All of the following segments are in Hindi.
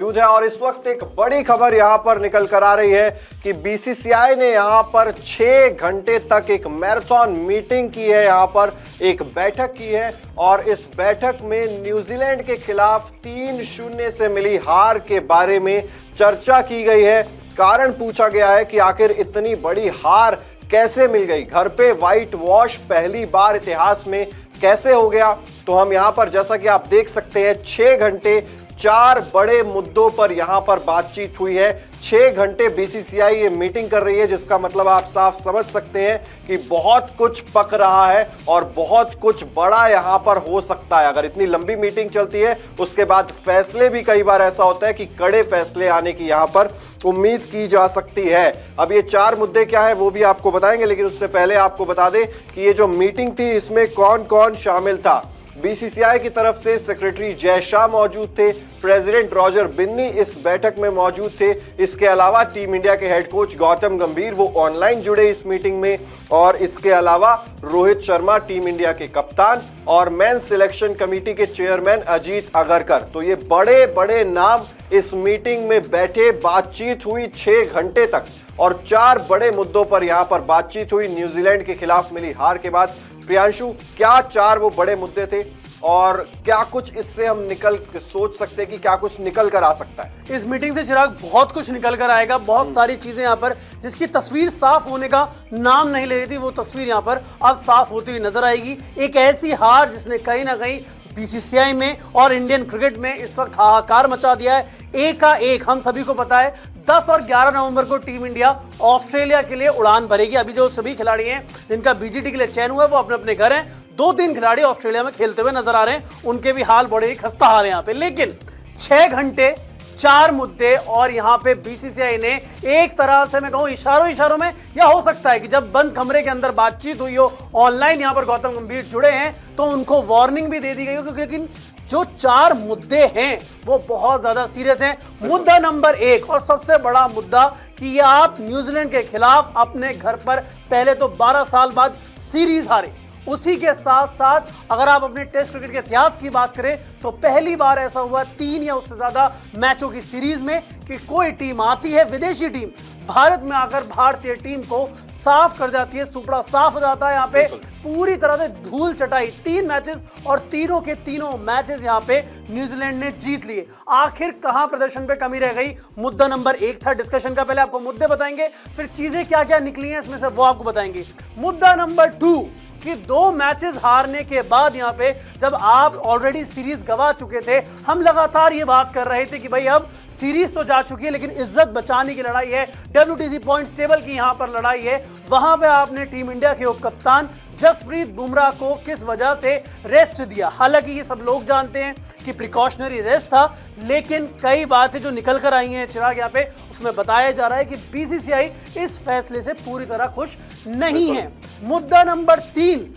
मौजूद है और इस वक्त एक बड़ी खबर यहां पर निकल कर आ रही है कि बीसीसीआई ने यहां पर 6 घंटे तक एक मैराथन मीटिंग की है, यहां पर एक बैठक की है और इस बैठक में न्यूजीलैंड के खिलाफ 3-0 से मिली हार के बारे में चर्चा की गई है। कारण पूछा गया है कि आखिर इतनी बड़ी हार कैसे मिल गई, घर पे व्हाइट वॉश पहली बार इतिहास में कैसे हो गया। तो हम यहां पर जैसा कि आप देख सकते हैं 6 घंटे 4 बड़े मुद्दों पर यहां पर बातचीत हुई है। 6 घंटे बीसीसीआई ये मीटिंग कर रही है, जिसका मतलब आप साफ समझ सकते हैं कि बहुत कुछ पक रहा है और बहुत कुछ बड़ा यहां पर हो सकता है। अगर इतनी लंबी मीटिंग चलती है उसके बाद फैसले भी कई बार ऐसा होता है कि कड़े फैसले आने की यहां पर उम्मीद की जा सकती है। अब ये 4 मुद्दे क्या है वो भी आपको बताएंगे, लेकिन उससे पहले आपको बता दें कि ये जो मीटिंग थी इसमें कौन कौन शामिल था। बीसीसीआई की तरफ से सेक्रेटरी जय शाह मौजूद थे, प्रेसिडेंट रॉजर बिन्नी इस बैठक में मौजूद थे। इसके अलावा टीम इंडिया के हेड कोच गौतम गंभीर वो ऑनलाइन जुड़े इस मीटिंग में, और इसके अलावा रोहित शर्मा टीम इंडिया के कप्तान और मेंस सिलेक्शन कमेटी के चेयरमैन अजीत अगरकर। तो ये बड़े बड़े नाम इस मीटिंग में बैठे, बातचीत हुई 6 घंटे तक और 4 बड़े मुद्दों पर यहां पर बातचीत हुई न्यूजीलैंड के खिलाफ मिली हार के बाद। प्रियांशु, क्या 4 वो बड़े मुद्दे थे और क्या कुछ इससे हम सोच सकते हैं कि क्या कुछ निकल कर आ सकता है इस मीटिंग से? चिराग, बहुत कुछ निकल कर आएगा, बहुत सारी चीजें यहाँ पर जिसकी तस्वीर साफ होने का नाम नहीं ले रही थी, वो तस्वीर यहाँ पर अब साफ होती हुई नजर आएगी। एक ऐसी हार जिसने कहीं ना कहीं बीसीसीआई में और इंडियन क्रिकेट में इस वक्त हाहाकार मचा दिया है। एक का एक हम सभी को पता है 10 और 11 नवंबर को टीम इंडिया ऑस्ट्रेलिया के लिए उड़ान भरेगी। अभी जो सभी खिलाड़ी हैं जिनका बीजीटी के लिए चयन हुआ है वो अपने अपने घर हैं। 2-3 खिलाड़ी ऑस्ट्रेलिया में खेलते हुए नजर आ रहे हैं, उनके भी हाल बड़े ही खस्ता हाल है यहाँ पे। लेकिन 6 घंटे 4 मुद्दे और यहाँ पे बीसीसीआई ने एक तरह से मैं कहूँ इशारों में, या हो सकता है कि जब बंद कमरे के अंदर बातचीत हुई हो, ऑनलाइन यहाँ पर गौतम गंभीर जुड़े हैं तो उनको वार्निंग भी दे दी गई हो, क्योंकि लेकिन जो 4 मुद्दे हैं वो बहुत ज्यादा सीरियस हैं। मुद्दा नंबर 1 और सबसे बड़ा मुद्दा कि आप न्यूजीलैंड के खिलाफ अपने घर पर पहले तो 12 साल बाद सीरीज हारे। उसी के साथ साथ अगर आप अपने टेस्ट क्रिकेट के इतिहास की बात करें तो पहली बार ऐसा हुआ 3 या उससे ज्यादा मैचों की सीरीज में कि कोई टीम आती है, विदेशी टीम भारत में आकर भारतीय टीम को साफ कर जाती है, सुपड़ा साफ हो जाता है। यहाँ पे पूरी तरह से धूल चटाई, 3 मैचेस और तीनों के तीनों मैचेस यहाँ पे न्यूजीलैंड ने जीत लिए। आखिर कहां प्रदर्शन पे कमी रह गई? मुद्दा नंबर 1 था डिस्कशन का। पहले आपको मुद्दे बताएंगे, फिर चीजें क्या क्या निकली हैं इसमें से वो आपको बताएंगे। मुद्दा नंबर 2 कि 2 मैचेस हारने के बाद यहाँ पे जब आप ऑलरेडी सीरीज गवा चुके थे, हम लगातार ये बात कर रहे थे कि भाई अब सीरीज तो जा चुकी है लेकिन इज्जत बचाने की लड़ाई है, WTC पॉइंट्स टेबल की यहां पर लड़ाई है। वहां पे आपने टीम इंडिया के उप कप्तान जसप्रीत बुमराह को किस वजह से रेस्ट दिया? हालांकि ये सब लोग जानते हैं कि प्रिकॉशनरी रेस्ट था, लेकिन कई बातें जो निकल कर आई हैं चिराग यहाँ पे, उसमें बताया जा रहा है कि बीसीसीआई इस फैसले से पूरी तरह खुश नहीं है। मुद्दा नंबर 3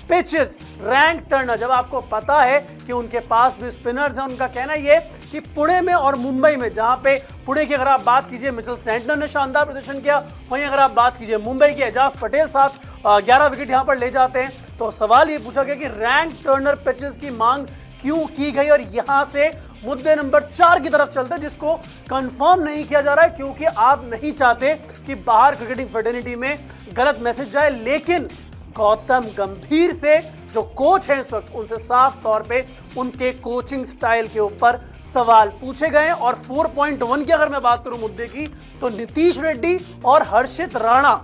पिचेस, रैंक टर्नर। जब आपको पता है कि उनके पास भी स्पिनर्स हैं, उनका कहना ये कि पुणे में और मुंबई में, जहां पे पुणे की अगर आप बात कीजिए मिचेल सेंटनर ने शानदार प्रदर्शन किया, वहीं अगर आप बात कीजिए मुंबई के एजाज पटेल साथ 11 विकेट यहां पर ले जाते हैं। तो सवाल ये पूछा गया कि रैंक टर्नर पिचेस की मांग क्यों की गई, और यहां से मुद्दे नंबर 4 की तरफ चलते हैं जिसको कंफर्म नहीं किया जा रहा है क्योंकि आप नहीं चाहते कि बाहर क्रिकेटिंग फ्रेटर्निटी में गलत मैसेज जाए। लेकिन गौतम गंभीर से जो कोच हैं इस वक्त, उनसे साफ तौर पे उनके कोचिंग स्टाइल के ऊपर सवाल पूछे गए। और 4.1 की अगर मैं बात करूं मुद्दे की, तो नीतीश रेड्डी और हर्षित राणा,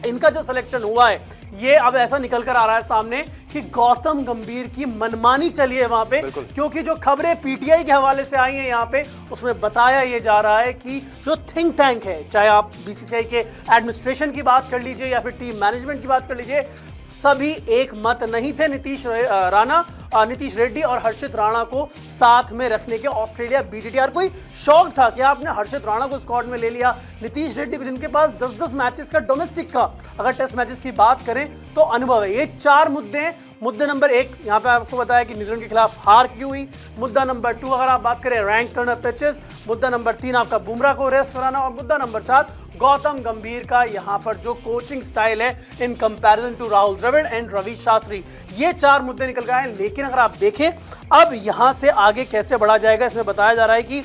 इनका जो सिलेक्शन हुआ है, ये अब ऐसा निकल कर आ रहा है सामने कि गौतम गंभीर की मनमानी चली है वहां पे, क्योंकि जो खबरें पीटीआई के हवाले से आई हैं यहाँ पे, उसमें बताया ये जा रहा है कि जो थिंक टैंक है, चाहे आप बीसीसीआई के एडमिनिस्ट्रेशन की बात कर लीजिए या फिर टीम मैनेजमेंट की बात कर लीजिए, सभी एक मत नहीं थे नीतीश रेड्डी और हर्षित राणा को साथ में रखने के ऑस्ट्रेलिया बीजीटीआर। कोई शौक था कि आपने हर्षित राणा को स्क्वाड में ले लिया, नीतीश रेड्डी को जिनके पास 10-10 मैचेस का डोमेस्टिक का अगर टेस्ट मैचेस की बात करें तो अनुभव है। ये 4 मुद्दे हैं। मुद्दे नंबर 1 यहाँ पे आपको बताया कि न्यूजीलैंड के खिलाफ हार क्यों हुई। मुद्दा नंबर 2 अगर आप बात करें रैंक टर्नर पिचेस। मुद्दा नंबर 3 आपका बुमराह को रेस्ट कराना, और मुद्दा नंबर 4 गौतम गंभीर का यहाँ पर जो कोचिंग स्टाइल है in comparison to Rahul Dravid and Ravi Shastri. ये 4 मुद्दे निकल गए हैं। लेकिन लेकिन अगर आप देखें अब यहां से आगे कैसे बढ़ा जाएगा, इसमें बताया जा रहा है कि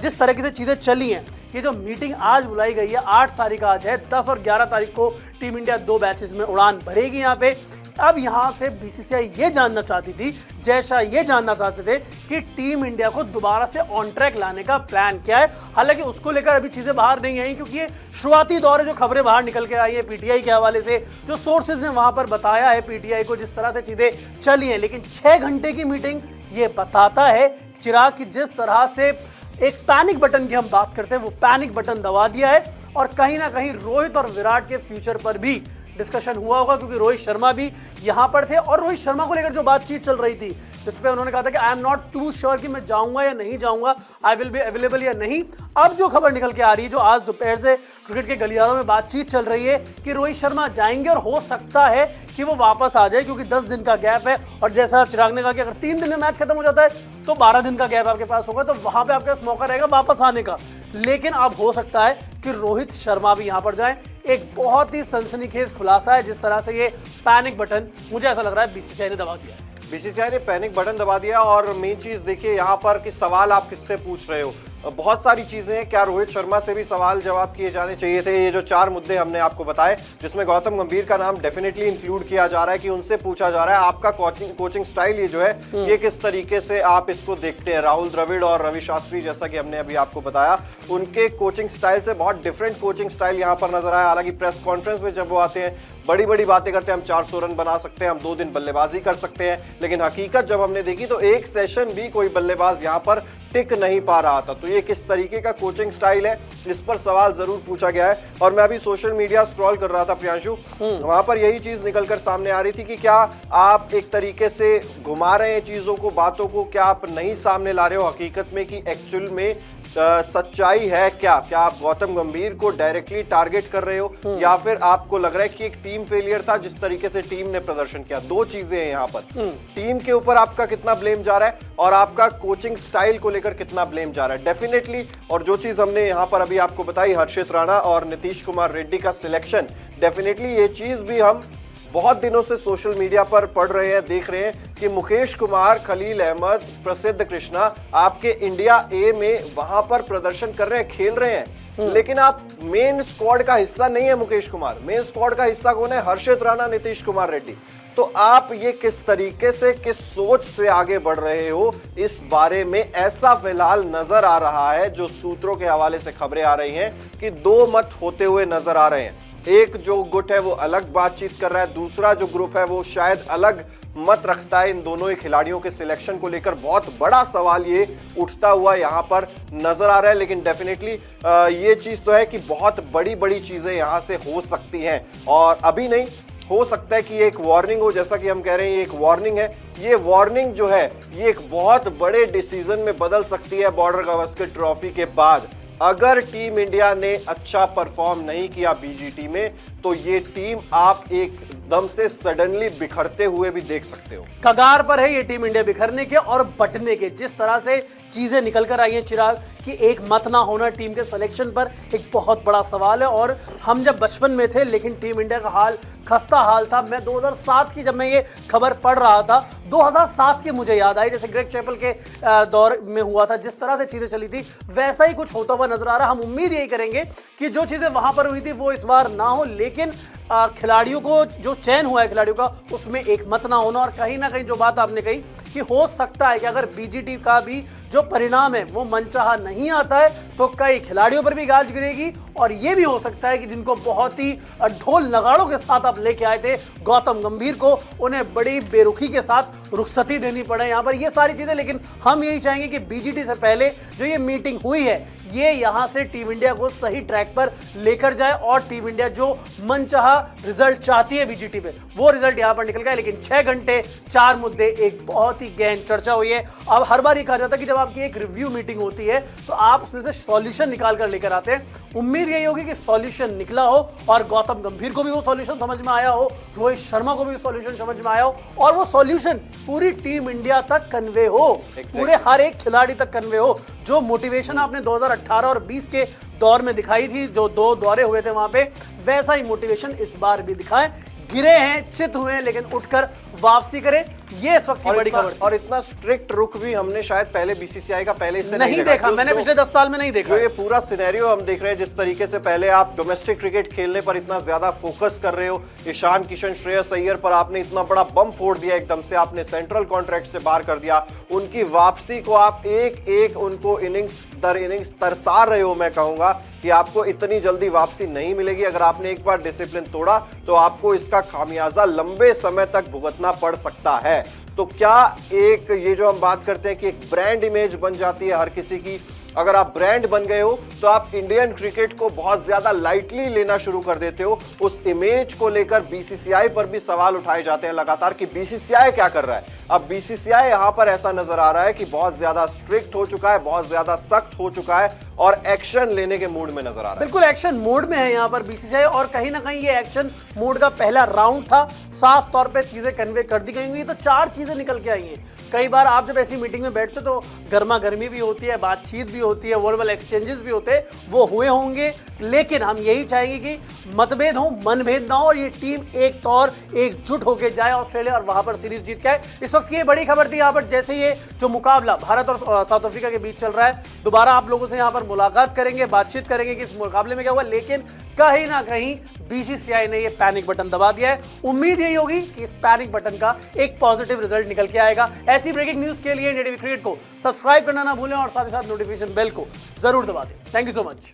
जिस तरीके से चीजें चली हैं, ये जो मीटिंग आज बुलाई गई है 8 तारीख आज है, 10 और 11 तारीख को टीम इंडिया 2 बैचेस में उड़ान भरेगी यहां पे। अब यहां से बीसीसीआई ये जानना चाहती थी, जय शाह ये जानना चाहते थे कि टीम इंडिया को दोबारा से ऑन ट्रैक लाने का प्लान क्या है। हालांकि उसको लेकर अभी चीजें बाहर नहीं आई, क्योंकि ये शुरुआती दौर है, जो खबरें बाहर निकल के आई है पीटीआई के हवाले से, जो सोर्सेज ने वहां पर बताया है पीटीआई को जिस तरह से चीजें चली हैं। लेकिन 6 घंटे की मीटिंग ये बताता है चिराग की जिस तरह से एक पैनिक बटन की हम बात करते हैं, वो पैनिक बटन दबा दिया है। और कहीं ना कहीं रोहित और विराट के फ्यूचर पर भी डिस्कशन हुआ होगा, क्योंकि रोहित शर्मा भी यहां पर थे और रोहित शर्मा को लेकर जो बातचीत चल रही थी जिस पे उन्होंने कहा था कि I am not too sure कि मैं जाऊंगा या नहीं जाऊंगा, आई विल बी अवेलेबल या नहीं। अब जो खबर निकल के आ रही है, जो आज दोपहर से क्रिकेट के गलियारों में बातचीत चल रही है कि रोहित शर्मा जाएंगे और हो सकता है कि वो वापस आ जाए, क्योंकि 10 दिन का गैप है। और जैसा चिराग ने कहा कि अगर 3 दिन में मैच खत्म हो जाता है तो 12 दिन का गैप आपके पास होगा, तो वहां पे आपके पास मौका रहेगा वापस आने का। लेकिन अब हो सकता है कि रोहित शर्मा भी यहां पर जाए। एक बहुत ही सनसनीखेज खुलासा है जिस तरह से ये पैनिक बटन, मुझे ऐसा लग रहा है बीसीसीआई ने दबा दिया है। बीसीसीआई ने पैनिक बटन दबा दिया। और मेन चीज देखिए यहाँ पर कि सवाल आप किससे पूछ रहे हो, बहुत सारी चीजें हैं। क्या रोहित शर्मा से भी सवाल जवाब किए जाने चाहिए थे? ये जो 4 मुद्दे हमने आपको बताए, जिसमें गौतम गंभीर का नाम डेफिनेटली इंक्लूड किया जा रहा है कि उनसे पूछा जा रहा है आपका कोचिंग स्टाइल ये जो है ये किस तरीके से आप इसको देखते हैं। राहुल द्रविड़ और रवि शास्त्री, जैसा कि हमने अभी आपको बताया, उनके कोचिंग स्टाइल से बहुत डिफरेंट कोचिंग स्टाइल यहाँ पर नजर आया। हालांकि प्रेस कॉन्फ्रेंस में जब वो आते हैं बड़ी बड़ी बातें करते हैं, हम 400 रन बना सकते हैं, हम 2 दिन बल्लेबाजी कर सकते हैं, लेकिन हकीकत जब हमने देखी तो एक सेशन भी कोई बल्लेबाज यहाँ पर टिक नहीं पा रहा था। तो ये किस तरीके का कोचिंग स्टाइल है, इस पर सवाल जरूर पूछा गया है। और मैं अभी सोशल मीडिया स्क्रॉल कर रहा था प्रियांशु, वहां पर यही चीज निकलकर सामने आ रही थी कि क्या आप एक तरीके से घुमा रहे हैं चीजों को, बातों को, क्या आप नहीं सामने ला रहे हो हकीकत में कि एक्चुअल में सच्चाई है क्या आप गौतम गंभीर को डायरेक्टली टारगेट कर रहे हो या फिर आपको लग रहा है कि एक टीम फेलियर था जिस तरीके से टीम ने प्रदर्शन किया? 2 चीजें हैं यहाँ पर, टीम के ऊपर आपका कितना ब्लेम जा रहा है और आपका कोचिंग स्टाइल को लेकर कितना ब्लेम जा रहा है डेफिनेटली। और जो चीज हमने यहाँ पर अभी आपको बताई, हर्षित राणा और नीतीश कुमार रेड्डी का सिलेक्शन, डेफिनेटली ये चीज भी हम बहुत दिनों से सोशल मीडिया पर पढ़ रहे हैं, देख रहे हैं कि मुकेश कुमार, खलील अहमद, प्रसिद्ध कृष्णा आपके इंडिया ए में वहां पर प्रदर्शन कर रहे हैं, खेल रहे हैं, लेकिन आप मेन स्क्वाड का हिस्सा नहीं है मुकेश कुमार। मेन स्क्वाड का हिस्सा कौन है? हर्षित राणा, नीतीश कुमार रेड्डी। तो आप ये किस तरीके से, किस सोच से आगे बढ़ रहे हो, इस बारे में ऐसा फिलहाल नजर आ रहा है, जो सूत्रों के हवाले से खबरें आ रही हैं कि 2 मत होते हुए नजर आ रहे हैं। एक जो गुट है वो अलग बातचीत कर रहा है, दूसरा जो ग्रुप है वो शायद अलग मत रखता है इन दोनों ही खिलाड़ियों के सिलेक्शन को लेकर। बहुत बड़ा सवाल ये उठता हुआ यहाँ पर नजर आ रहा है। लेकिन डेफिनेटली ये चीज तो है कि बहुत बड़ी बड़ी चीजें यहाँ से हो सकती हैं, और अभी नहीं, हो सकता है कि एक वार्निंग हो, जैसा कि हम कह रहे हैं ये एक वार्निंग है। ये वार्निंग जो है ये एक बहुत बड़े डिसीजन में बदल सकती है बॉर्डर गावस्कर ट्रॉफी के बाद। अगर टीम इंडिया ने अच्छा परफॉर्म नहीं किया बीजीटी में, तो ये टीम आप एकदम से सडनली बिखरते हुए भी देख सकते हो। कगार पर है ये टीम इंडिया बिखरने के और बटने के। जिस तरह से चीजें निकल कर आई हैं चिराग, कि एक मत ना होना टीम के सिलेक्शन पर एक बहुत बड़ा सवाल है। और हम जब बचपन में थे, लेकिन टीम इंडिया का हाल खस्ता हाल था। मैं 2007 की, जब मैं ये खबर पढ़ रहा था, 2007 की मुझे याद आई, जैसे ग्रेग चैपल के दौर में हुआ था, जिस तरह से चीजें चली थी वैसा ही कुछ होता हुआ नजर आ रहा है। हम उम्मीद यही करेंगे कि जो चीजें वहां पर हुई थी वो इस बार ना हो, लेकिन खिलाड़ियों को जो चयन हुआ है खिलाड़ियों का, उसमें एक मत ना होना। और कहीं ना कहीं जो बात आपने कही कि हो सकता है कि अगर बीजीटी का भी जो परिणाम है वो मनचाहा नहीं आता है, तो कई खिलाड़ियों पर भी गाज गिरेगी। और ये भी हो सकता है कि जिनको बहुत ही ढोल नगाड़ों के साथ आप लेके आए थे गौतम गंभीर को, उन्हें बड़ी बेरुखी के साथ रुखसती देनी पड़े यहाँ पर, ये सारी चीजें। लेकिन हम यही चाहेंगे कि बीजीटी से पहले जो ये मीटिंग हुई है, ये यहां से टीम इंडिया को सही ट्रैक पर लेकर जाए और टीम इंडिया जो मनचाहा रिजल्ट चाहती है बीजीटी पे, वो रिजल्ट यहां पर निकल गया। लेकिन 6 घंटे 4 मुद्दे, एक बहुत ही गहन चर्चा हुई है। अब हर बार ये कहा जाता है कि जब आपकी एक रिव्यू मीटिंग होती है तो आप उसमें से सॉल्यूशन निकाल कर लेकर आते हैं। उम्मीद यही होगी कि सॉल्यूशन निकला हो और गौतम गंभीर को भी वो सॉल्यूशन समझ में आया हो, रोहित शर्मा को भी सॉल्यूशन समझ में आया हो, और वो सॉल्यूशन पूरी टीम इंडिया तक कन्वे हो, पूरे हर एक खिलाड़ी तक कन्वे हो। जो मोटिवेशन आपने 2018 और 20 के दौर में दिखाई थी, जो 2 दौरे हुए थे वहां पे, वैसा ही मोटिवेशन इस बार भी दिखाएं। गिरे हैं, चित हुए हैं, लेकिन उठकर वापसी करें। ये इस वक्त की बड़ी खबर थी। और इतना स्ट्रिक्ट रुख भी हमने शायद पहले बीसीसीआई का पहले इससे नहीं देखा, मैंने पिछले 10 साल में नहीं देखा। जो ये पूरा सिनेरियो हम देख रहे हैं, जिस तरीके से पहले आप डोमेस्टिक क्रिकेट खेलने पर इतना ज्यादा फोकस कर रहे हो, ईशान किशन, श्रेयस अय्यर पर आपने इतना बड़ा बम फोड़ दिया, एकदम से आपने सेंट्रल कॉन्ट्रैक्ट से बाहर कर दिया, उनकी वापसी को आप एक एक उनको इनिंग्स दर इनिंग्स तरसा रहे हो। मैं कहूंगा कि आपको इतनी जल्दी वापसी नहीं मिलेगी। अगर आपने एक बार डिसिप्लिन तोड़ा तो आपको इसका खामियाजा लंबे समय तक भुगतना पड़ सकता है। तो क्या एक ये जो हम बात करते हैं कि एक ब्रांड इमेज बन जाती है हर किसी की, अगर आप ब्रांड बन गए हो तो आप इंडियन क्रिकेट को बहुत ज्यादा लाइटली लेना शुरू कर देते हो। उस इमेज को लेकर बीसीसीआई पर भी सवाल उठाए जाते हैं लगातार कि बीसीसीआई क्या कर रहा है। अब बीसीसीआई यहां पर ऐसा नजर आ रहा है कि बहुत ज्यादा स्ट्रिक्ट हो चुका है, बहुत ज्यादा सख्त हो चुका है और एक्शन लेने के मूड में नजर आ रहा है। बिल्कुल एक्शन मोड में है यहाँ पर बीसीसीआई, और कहीं ना कहीं ये एक्शन मोड का पहला राउंड था। साफ तौर पे चीजें कन्वे कर दी गई होंगी। तो 4 चीजें निकल के आई हैं। कई बार आप जब ऐसी मीटिंग में बैठते तो गर्मा गर्मी भी होती है, बातचीत भी होती है, वर्बल एक्सचेंजेस भी होते हैं, वो हुए होंगे। लेकिन हम यही चाहेंगे कि मतभेद हो, मनभेद ना हो और ये टीम एक तौर एकजुट होकर जाए ऑस्ट्रेलिया और वहां पर सीरीज जीत के आए। इस वक्त की ये बड़ी खबर थी यहाँ पर, जैसे ये जो मुकाबला भारत और साउथ अफ्रीका के बीच चल रहा है, दोबारा आप लोगों से यहाँ पर मुलाकात करेंगे, बातचीत करेंगे कि इस मुकाबले में क्या हुआ। लेकिन कहीं ना कहीं बीसीसीआई ने ये पैनिक बटन दबा दिया है। उम्मीद यही होगी कि इस पैनिक बटन का एक पॉजिटिव रिजल्ट निकल के आएगा। ऐसी ब्रेकिंग न्यूज के लिए इंडिया टीवी क्रिकेट को सब्सक्राइब करना ना भूलें और साथ ही साथ नोटिफिकेशन बेल को जरूर दबा दें। Thank you so much.